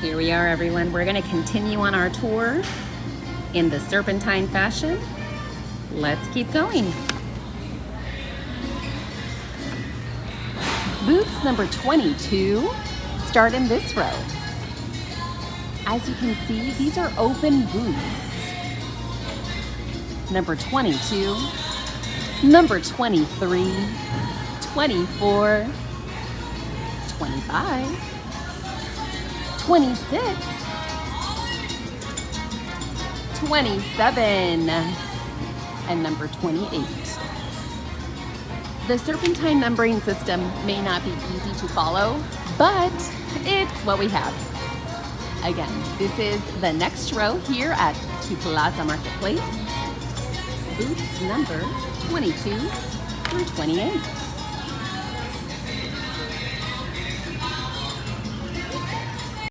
Here we are, everyone. We're going to continue on our tour in the serpentine fashion. Let's keep going. Boots number 22 start in this row. As you can see, these are open boots. Number 22, number 23, 24, 25, 26, 27, and number 28. The serpentine numbering system may not be easy to follow, but it's what we have. Again, this is the next row here at Plaza Marketplace. Boots number 22 through 28.